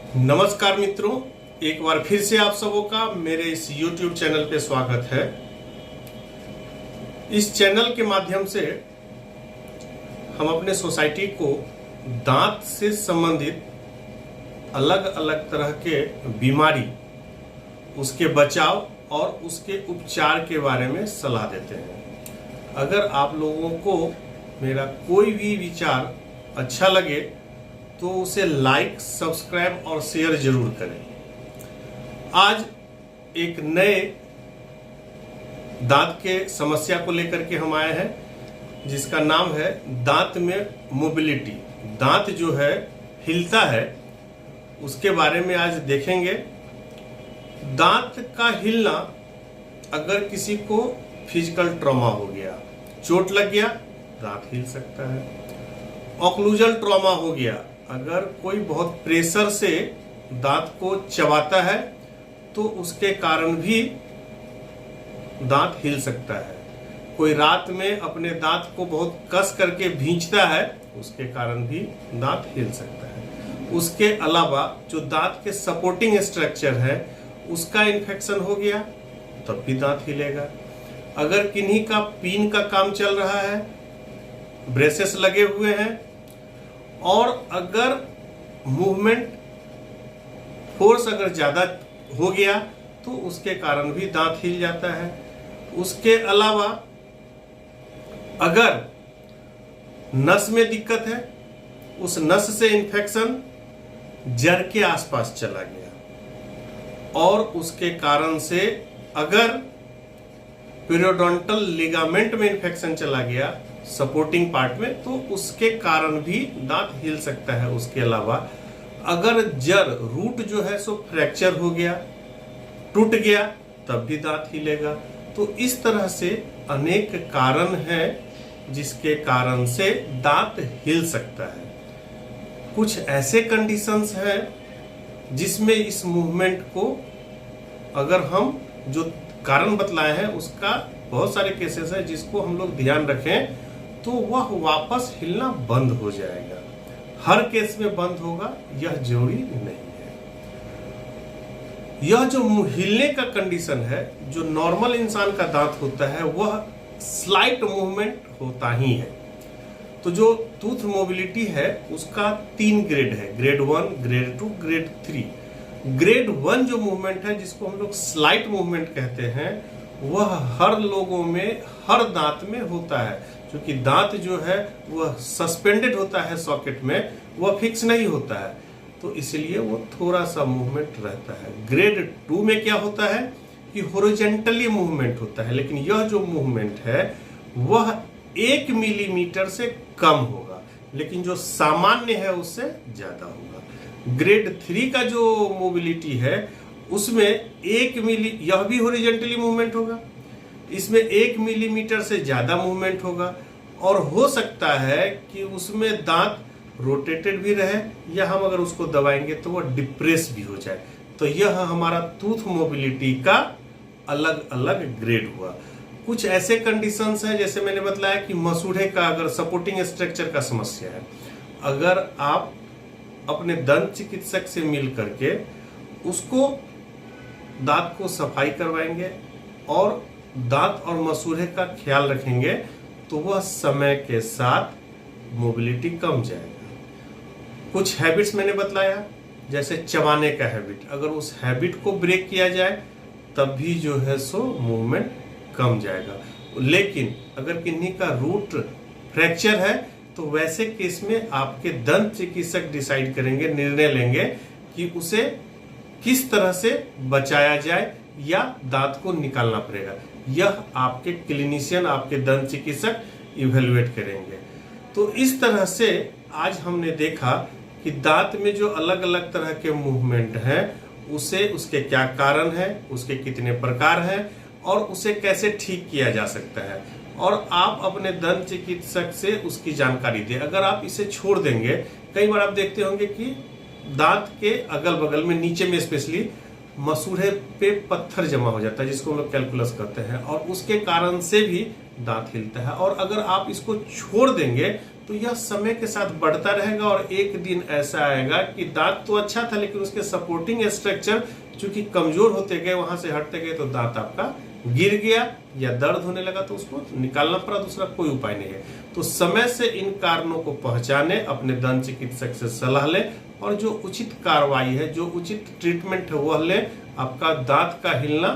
नमस्कार मित्रों, एक बार फिर से आप सबों का मेरे इस YouTube चैनल पे स्वागत है। इस चैनल के माध्यम से हम अपने सोसाइटी को दांत से संबंधित अलग अलग तरह के बीमारी, उसके बचाव और उसके उपचार के बारे में सलाह देते हैं। अगर आप लोगों को मेरा कोई भी विचार अच्छा लगे तो उसे लाइक, सब्सक्राइब और शेयर जरूर करें। आज एक नए दांत के समस्या को लेकर के हम आए हैं, जिसका नाम है दांत में मोबिलिटी। दांत जो है हिलता है, उसके बारे में आज देखेंगे। दांत का हिलना, अगर किसी को फिजिकल ट्रॉमा हो गया, चोट लग गया, दांत हिल सकता है। ऑक्लूजल ट्रॉमा हो गया, अगर कोई बहुत प्रेशर से दांत को चबाता है तो उसके कारण भी दांत हिल सकता है। कोई रात में अपने दांत को बहुत कस करके भींचता है, उसके कारण भी दांत हिल सकता है। उसके अलावा जो दांत के सपोर्टिंग स्ट्रक्चर है उसका इन्फेक्शन हो गया तब भी दांत हिलेगा। अगर किन्हीं का पीन का काम चल रहा है, ब्रेसेस लगे हुए हैं और अगर मूवमेंट फोर्स अगर ज्यादा हो गया तो उसके कारण भी दांत हिल जाता है। उसके अलावा अगर नस में दिक्कत है, उस नस से इंफेक्शन जड़ के आसपास चला गया और उसके कारण से अगर पेरियोडोंटल लिगामेंट में इंफेक्शन चला गया, सपोर्टिंग पार्ट में, तो उसके कारण भी दांत हिल सकता है। उसके अलावा अगर जड़ रूट जो है सो फ्रैक्चर हो गया, टूट गया, तब भी दांत हिलेगा। तो इस तरह से अनेक कारण हैं जिसके कारण से दांत हिल सकता है। कुछ ऐसे कंडीशंस हैं जिसमें इस मूवमेंट को, अगर हम जो कारण बतलाए हैं उसका बहुत सारे केसेस है जिसको हम लोग ध्यान रखें तो वह वापस हिलना बंद हो जाएगा। हर केस में बंद होगा यह जरूरी नहीं है। यह जो हिलने का कंडीशन है, जो नॉर्मल इंसान का दांत होता है, वह स्लाइट मूवमेंट होता ही है। तो जो टूथ मोबिलिटी है उसका 3 ग्रेड है, ग्रेड 1, ग्रेड 2, ग्रेड 3। ग्रेड 1 जो मूवमेंट है, जिसको हम लोग स्लाइट मूवमेंट कहते हैं, वह हर लोगों में, हर दांत में होता है। क्योंकि दांत जो है वह सस्पेंडेड होता है सॉकेट में, वह फिक्स नहीं होता है, तो इसलिए वो थोड़ा सा मूवमेंट रहता है। ग्रेड 2 में क्या होता है कि हॉरिजॉन्टली मूवमेंट होता है, लेकिन यह जो मूवमेंट है वह 1 मिलीमीटर से कम होगा, लेकिन जो सामान्य है उससे ज्यादा होगा। ग्रेड 3 का जो मोबिलिटी है उसमें 1 मिली, यह भी हॉरिजॉन्टली मूवमेंट होगा, इसमें 1 मिलीमीटर से ज्यादा मूवमेंट होगा और हो सकता है कि उसमें दांत रोटेटेड भी रहे या हम अगर उसको दबाएंगे तो वह डिप्रेस भी हो जाए। तो यह हमारा टूथ मोबिलिटी का अलग अलग ग्रेड हुआ। कुछ ऐसे कंडीशंस हैं, जैसे मैंने बताया कि मसूड़े का अगर सपोर्टिंग स्ट्रक्चर का समस्या है, अगर आप अपने दंत चिकित्सक से मिल करके उसको दांत को सफाई करवाएंगे और दांत और मसूड़े का ख्याल रखेंगे तो वह समय के साथ मोबिलिटी कम जाएगा। कुछ हैबिट्स मैंने बतलाया, जैसे चबाने का हैबिट, अगर उस हैबिट को ब्रेक किया जाए तब भी जो है सो मूवमेंट कम जाएगा। लेकिन अगर किन्हीं का रूट फ्रैक्चर है तो वैसे केस में आपके दंत चिकित्सक डिसाइड करेंगे, निर्णय लेंगे कि उसे किस तरह से बचाया जाए या दांत को निकालना पड़ेगा। यह आपके क्लिनिशियन, आपके दंत चिकित्सक इवेलुएट करेंगे। तो इस तरह से आज हमने देखा कि दांत में जो अलग अलग तरह के मूवमेंट हैं, उसे, उसके क्या कारण है, उसके कितने प्रकार हैं और उसे कैसे ठीक किया जा सकता है, और आप अपने दंत चिकित्सक से उसकी जानकारी दें। अगर आप इसे छोड़ देंगे, कई बार आप देखते होंगे कि दांत के अगल बगल में, नीचे में स्पेशली, मसूड़े पे पत्थर जमा हो जाता है, जिसको हम लोग कैलकुलस कहते हैं, और उसके कारण से भी दांत हिलता है। और अगर आप इसको छोड़ देंगे तो यह समय के साथ बढ़ता रहेगा और एक दिन ऐसा आएगा कि दांत तो अच्छा था लेकिन उसके सपोर्टिंग स्ट्रक्चर चूंकि कमजोर होते गए, वहां से हटते गए, तो दांत आपका गिर गया या दर्द होने लगा तो उसको निकालना पड़ा, दूसरा कोई उपाय नहीं है। तो समय से इन कारणों को पहचाने, अपने दंत चिकित्सक से सलाह लें और जो उचित कार्रवाई है, जो उचित ट्रीटमेंट है वह लें, आपका दांत का हिलना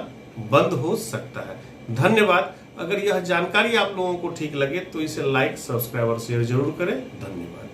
बंद हो सकता है। धन्यवाद। अगर यह जानकारी आप लोगों को ठीक लगे तो इसे लाइक, सब्सक्राइब और शेयर जरूर करें। धन्यवाद।